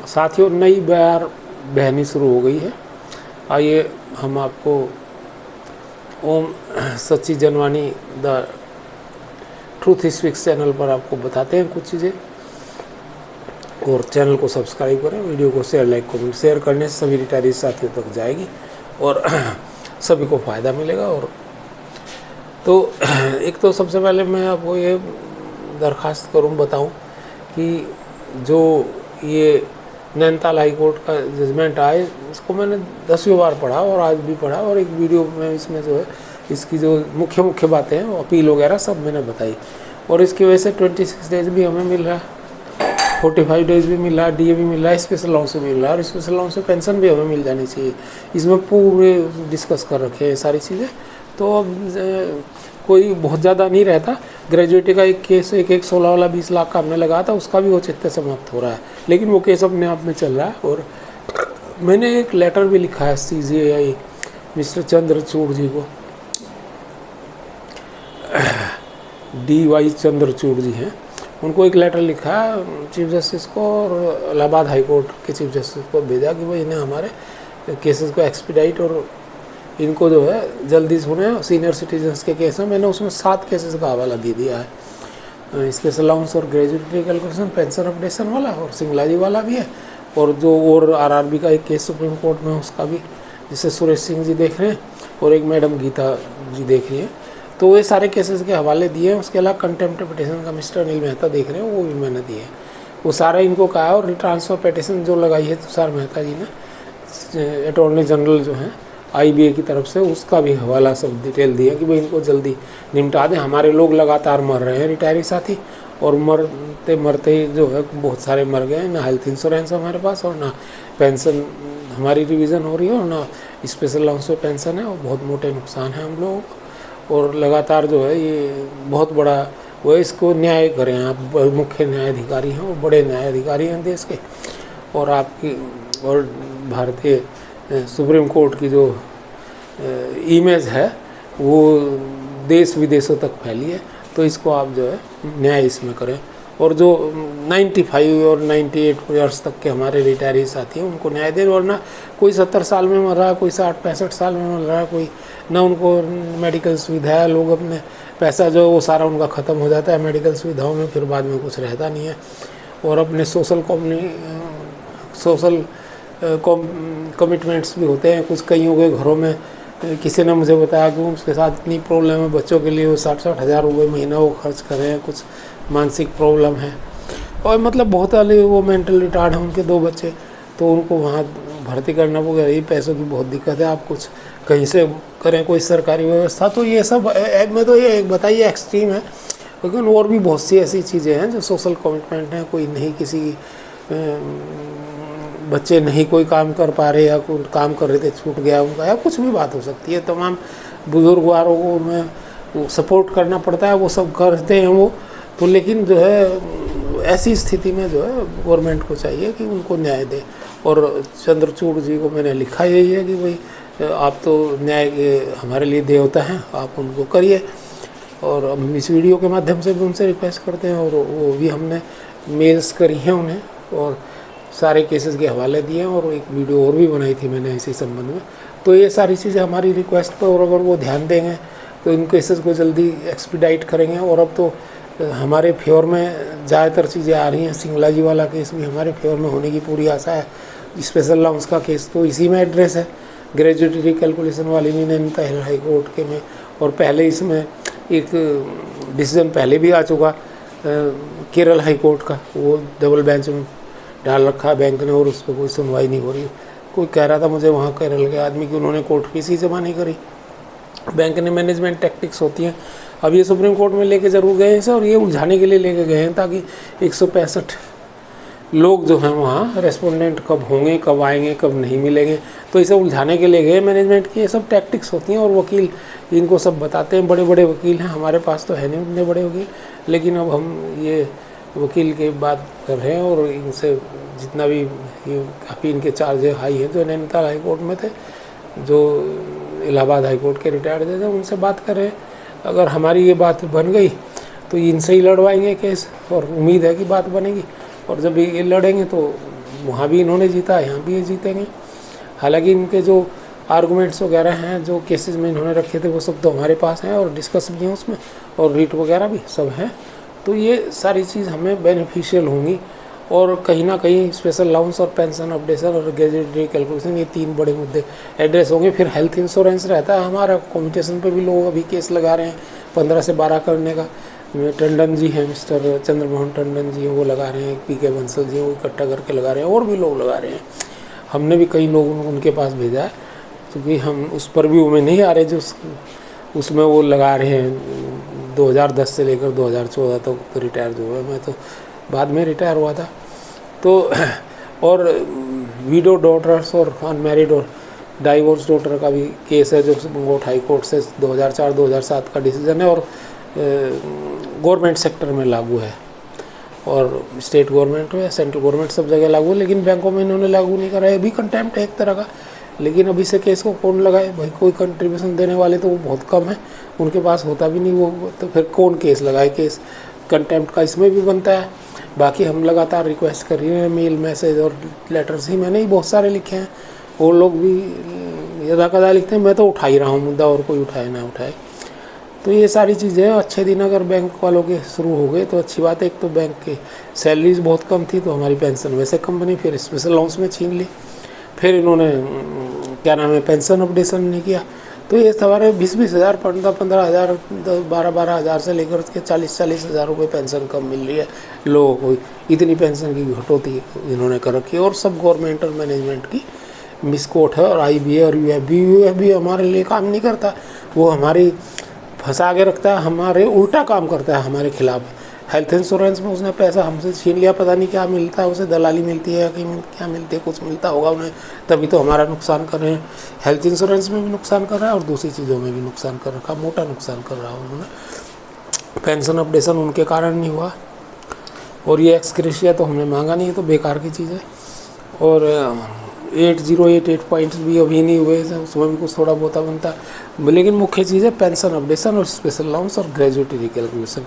साथियों, नई बार बहनी शुरू हो गई है। आइए हम आपको ओम सच्ची Janvani the truth speaks channel पर आपको बताते हैं कुछ चीज़ें। और चैनल को सब्सक्राइब करें, वीडियो को शेयर, लाइक, कमेंट शेयर करने से सभी रिटायरी साथियों तक जाएगी और सभी को फ़ायदा मिलेगा। और तो एक तो सबसे पहले मैं आपको ये दरख्वास्त बताऊं कि जो ये नैनीताल हाई कोर्ट का जजमेंट आए, इसको मैंने 10वीं बार पढ़ा और आज भी पढ़ा, और एक वीडियो में इसमें जो है इसकी जो मुख्य बातें हैं, अपील वगैरह सब मैंने बताई। और इसकी वजह से 26 डेज भी हमें मिल रहा है, 45 डेज भी मिल रहा है, DA भी मिल रहा है, स्पेशल अलाउंस भी मिल रहा है, और स्पेशल अलाउंस से पेंशन भी हमें मिल जानी चाहिए। इसमें पूरे डिस्कस कर रखे हैं सारी चीज़ें। तो अब कोई बहुत ज़्यादा नहीं रहता। ग्रेजुएटी का एक केस, एक 16 वाला 20 लाख का हमने लगाया था, उसका भी वो चित्ते समाप्त हो रहा है, लेकिन वो केस अपने आप में चल रहा है। और मैंने एक लेटर भी लिखा है CJI मिस्टर चंद्रचूड़ जी को, DY चंद्रचूड़ जी हैं, उनको एक लेटर लिखा है चीफ जस्टिस को, और इलाहाबाद हाई कोर्ट के चीफ जस्टिस को भेजा कि भाई इन्हें हमारे केसेस को एक्सपीडाइट और इनको जो है जल्दी सुने। सीनियर सिटीजन्स के केस में मैंने उसमें 7 केसेस का हवाला दे दिया है, स्पेशल अलाउंस और ग्रेजुएटी कैलकुलेशन, पेंशन अपडेशन वाला, और सिंगला जी वाला भी है, और जो और RRB का एक केस सुप्रीम कोर्ट में उसका भी, जिसे सुरेश सिंह जी देख रहे हैं और एक मैडम गीता जी देख रही हैं। तो ये सारे केसेस के हवाले दिए हैं। उसके अलावा कंटेम्प्ट पिटिशन का मिस्टर अनिल मेहता देख रहे हैं, वो भी मैंने दिए। वो सारा इनको कहा, और ट्रांसफ़र पिटिशन जो लगाई है तुषार मेहता जी ने, अटॉर्नी जनरल जो हैं IBA की तरफ से, उसका भी हवाला सब डिटेल दिया कि भाई इनको जल्दी निपटा दें। हमारे लोग लगातार मर रहे हैं रिटायरी साथी, और मरते मरते जो है बहुत सारे मर गए। ना हेल्थ इंश्योरेंस हमारे पास, और ना पेंशन हमारी रिवीजन हो रही है, और ना स्पेशल अलाउंस पे पेंशन है, और बहुत मोटे नुकसान है हम लोगों को। और लगातार जो है ये बहुत बड़ा वो, इसको न्याय करें आप। मुख्य न्यायाधिकारी हैं, वो बड़े न्यायाधिकारी हैं देश के, और आपकी और भारतीय सुप्रीम कोर्ट की जो इमेज है वो देश विदेशों तक फैली है। तो इसको आप जो है न्याय इसमें करें। और जो 95 और 98 ईयर्स तक के हमारे रिटायरी साथी हैं, उनको न्याय दें। वरना कोई 70 साल में मर रहा है, कोई 60-65 साल में मर रहा है, कोई ना उनको मेडिकल सुविधा है। लोग अपने पैसा जो वो सारा उनका ख़त्म हो जाता है मेडिकल सुविधाओं में, फिर बाद में कुछ रहता नहीं है। और अपने सोशल कमिटमेंट्स भी होते हैं कुछ कईयों के घरों में। किसी ने मुझे बताया कि उसके साथ इतनी प्रॉब्लम है, बच्चों के लिए वो 60-60 हज़ार रुपये महीना वो खर्च कर रहे हैं, कुछ मानसिक प्रॉब्लम है, और मतलब बहुत वाले वो मेंटल रिटार्ड हैं, उनके 2 बच्चे, तो उनको वहाँ भर्ती करना पड़ेगा। ये पैसों की बहुत दिक्कत है, आप कुछ कहीं से करें कोई सरकारी व्यवस्था। तो ये सब में तो ये एक बताइए एक्सट्रीम है, लेकिन और भी बहुत सी ऐसी चीज़ें हैं जो सोशल कमिटमेंट हैं। कोई नहीं, किसी बच्चे नहीं कोई काम कर पा रहे, या कोई काम कर रहे थे छूट गया उनका, या कुछ भी बात हो सकती है। तमाम बुजुर्ग वालों को उन्हें सपोर्ट करना पड़ता है, वो सब करते हैं वो तो। लेकिन जो है ऐसी स्थिति में जो है गवर्नमेंट को चाहिए कि उनको न्याय दे। और चंद्रचूड़ जी को मैंने लिखा यही है कि भाई आप तो न्याय के हमारे लिए देवता हैं, आप उनको करिए। और हम इस वीडियो के माध्यम से भी उनसे रिक्वेस्ट करते हैं, और वो भी हमने मेल्स करी हैं उन्हें, और सारे केसेस के हवाले दिए, और एक वीडियो और भी बनाई थी मैंने इसी संबंध में। तो ये सारी चीज़ें हमारी रिक्वेस्ट पर, और अगर वो ध्यान देंगे तो इन केसेस को जल्दी एक्सपीडाइट करेंगे। और अब तो हमारे फेवर में ज़्यादातर चीज़ें आ रही हैं। सिंगला जी वाला केस भी हमारे फेवर में होने की पूरी आशा है। स्पेशल अलाउंस का केस तो इसी में एड्रेस है, ग्रेजुएटी कैलकुलेशन वाली भी नैनीताल हाई कोर्ट के में। और पहले इसमें एक डिसीजन पहले भी आ चुका केरल हाई कोर्ट का, वो डबल बेंच में डाल रखा है बैंक ने, और उस पर कोई सुनवाई नहीं हो रही। कोई कह रहा था मुझे वहाँ केरल के आदमी कि उन्होंने कोर्ट फीस ही जमा नहीं करी। बैंक ने मैनेजमेंट टैक्टिक्स होती हैं। अब ये सुप्रीम कोर्ट में लेके ज़रूर गए हैं, और ये उलझाने के लिए लेके गए हैं ताकि 165 लोग जो हैं वहाँ रेस्पोंडेंट कब होंगे, कब आएंगे, कब नहीं मिलेंगे, तो इसे उलझाने के लिए गए मैनेजमेंट की। ये सब टैक्टिक्स होती हैं, और वकील इनको सब बताते हैं। बड़े बड़े वकील हैं, हमारे पास तो है नहीं उतने बड़े वकील, लेकिन अब हम ये वकील की बात कर रहे हैं, और इनसे जितना भी ये काफ़ी इनके चार्ज हाई हैं, जो नैनीताल हाई कोर्ट में थे, जो इलाहाबाद हाई कोर्ट के रिटायर्ड थे, उनसे बात कर रहे हैं। अगर हमारी ये बात बन गई तो इनसे ही लड़वाएंगे केस, और उम्मीद है कि बात बनेगी। और जब ये लड़ेंगे तो वहाँ भी इन्होंने जीता, यहाँ भी ये जीतेंगे। हालांकि इनके जो आर्गूमेंट्स वगैरह हैं जो केसेस में इन्होंने रखे थे वो सब तो हमारे पास हैं और डिस्कस भी हैं उसमें, और रीट वगैरह भी सब हैं। तो ये सारी चीज़ हमें बेनिफिशियल होंगी। और कहीं ना कहीं स्पेशल अलाउंस और पेंशन अपडेशन और गैजेटरी कैलकुलेशन, ये 3 बड़े मुद्दे एड्रेस होंगे। फिर हेल्थ इंश्योरेंस रहता है हमारा, कम्यूटेशन पे भी लोग अभी केस लगा रहे हैं 15 से 12 करने का। टंडन जी हैं, मिस्टर चंद्रमोहन टंडन जी वो लगा रहे हैं, पी के बंसल जी वो इकट्ठा करके लगा रहे हैं, और भी लोग लगा रहे हैं। हमने भी कई लोग उनके पास भेजा है, क्योंकि हम उस पर भी में नहीं आ रहे जो उसमें वो लगा रहे हैं 2010 से लेकर 2014 तक तो रिटायर जो हुआ, मैं तो बाद में रिटायर हुआ था। तो और वीडो डॉटर्स और अनमैरिड और डाइवोर्स डॉटर का भी केस है जो बंगोट हाई कोर्ट से 2004-2007 का डिसीजन है, और गवर्नमेंट सेक्टर में लागू है, और स्टेट गवर्नमेंट में, सेंट्रल गवर्नमेंट सब जगह लागू है, लेकिन बैंकों में इन्होंने लागू नहीं करा है। अभी कंटेम्प्ट है एक तरह का, लेकिन अभी से केस को कौन लगाए भाई? कोई कंट्रीब्यूशन देने वाले तो वो बहुत कम है, उनके पास होता भी नहीं वो, तो फिर कौन केस लगाए? केस कंटेम्प्ट का इसमें भी बनता है। बाकी हम लगातार रिक्वेस्ट कर रही हैं, मेल मैसेज और लेटर्स ही मैंने ही बहुत सारे लिखे हैं, वो लोग भी यदा कदा लिखते हैं, मैं तो उठा ही रहा हूँ मुद्दा, और कोई उठाए ना उठाए। तो ये सारी चीज़ें अच्छे दिन अगर बैंक वालों के शुरू हो गए तो अच्छी बात है। एक तो बैंक की सैलरीज बहुत कम थी तो हमारी पेंशन वैसे कम बनी, फिर स्पेशल अलाउंस में छीन ली, फिर इन्होंने क्या नाम है पेंशन अपडेशन नहीं किया। तो ये हमारे 20-20 हज़ार 15-15 हज़ार 12-12 हज़ार से लेकर के 40-40 हज़ार रुपये पेंशन कम मिल रही है लोगों को। इतनी पेंशन की घटोती इन्होंने कर रखी है, और सब गवर्नमेंट और मैनेजमेंट की मिसकोट है। और IBA और UFB हमारे लिए काम नहीं करता, वो हमारी फंसा के रखता है, हमारे उल्टा काम करता है हमारे खिलाफ। हेल्थ इंश्योरेंस में उसने पैसा हमसे छीन लिया, पता नहीं क्या मिलता है उसे, दलाली मिलती है कि क्या मिलती है, कुछ मिलता होगा उन्हें, तभी तो हमारा नुकसान कर रहे हैं। हेल्थ इंश्योरेंस में भी नुकसान कर रहा है और दूसरी चीज़ों में भी नुकसान कर रखा, मोटा नुकसान कर रहा है उन्होंने। पेंशन अपडेशन उनके कारण नहीं हुआ, और ये एक्सग्रेशिया तो हमने मांगा नहीं है, तो बेकार की चीज़ है। और 8088 पॉइंट्स भी अभी नहीं हुए, उसमें भी कुछ थोड़ा बहुत बनता, लेकिन मुख्य चीज़ है पेंशन अपडेशन और स्पेशल अलाउंस और ग्रेजुएटी रिकैलकुलेशन,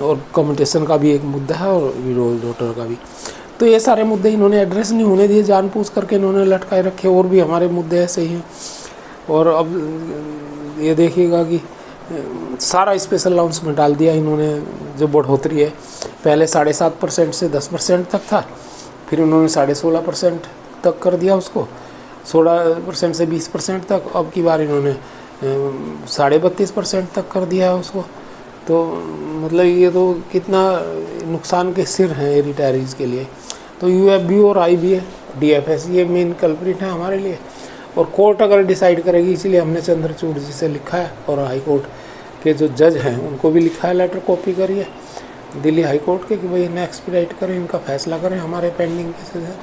और कम्यूटेशन का भी एक मुद्दा है, और विडो डॉटर का भी। तो ये सारे मुद्दे इन्होंने एड्रेस नहीं होने दिए, जानबूझ करके इन्होंने लटकाए रखे। और भी हमारे मुद्दे ऐसे ही हैं। और अब ये देखिएगा कि सारा स्पेशल अलाउंस में डाल दिया इन्होंने। जो बढ़ोतरी है पहले 7.5% से 10% तक था, फिर उन्होंने 16.5% तक कर दिया उसको, 16% से 20% तक। अब की बार इन्होंने 32.5% तक कर दिया है उसको। तो मतलब ये तो कितना नुकसान के सिर हैं रिटायरीज के लिए। तो UFB और IBA DFS ये मेन कल्प्रिट है हमारे लिए, और कोर्ट अगर डिसाइड करेगी, इसीलिए हमने चंद्रचूड़ जी से लिखा है, और हाई कोर्ट के जो जज हैं उनको भी लिखा है, लेटर कॉपी करिए दिल्ली हाई कोर्ट के कि भाई इन्हें एक्सपीडाइट करें, इनका फैसला करें, हमारे पेंडिंग केसेज हैं।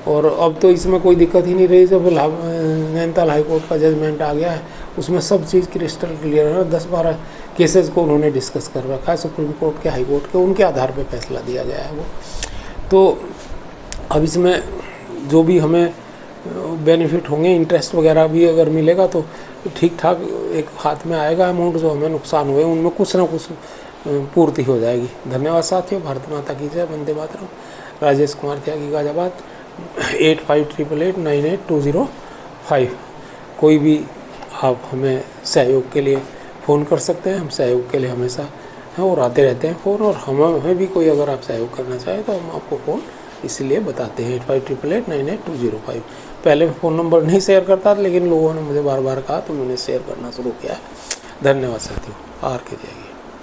और अब तो इसमें कोई दिक्कत ही नहीं रही, जब नैनीताल हाई कोर्ट का जजमेंट आ गया है उसमें सब चीज़ क्रिस्टल क्लियर है। 10-12 केसेस को उन्होंने डिस्कस कर रखा है सुप्रीम कोर्ट के, हाई कोर्ट के, उनके आधार पे फैसला दिया गया है वो। तो अब इसमें जो भी हमें बेनिफिट होंगे, इंटरेस्ट वगैरह भी अगर मिलेगा तो ठीक ठाक एक हाथ में आएगा अमाउंट, जो हमें नुकसान हुए उनमें कुछ ना कुछ पूर्ति हो जाएगी। धन्यवाद साथियों। भारत माता की जय। वंदे मातरम। राजेश कुमार त्यागी गाजियाबाद। 8588988205। कोई भी आप हमें सहयोग के लिए फ़ोन कर सकते हैं, हम सहयोग के लिए हमेशा हैं और आते रहते हैं फ़ोन। और हमें भी कोई अगर आप सहयोग करना चाहें तो हम आपको फ़ोन इसलिए बताते हैं 8588988205। पहले मैं फ़ोन नंबर नहीं शेयर करता था, लेकिन लोगों ने मुझे बार बार कहा तो मैंने शेयर करना शुरू किया। धन्यवाद साथियों। आर के जाइए।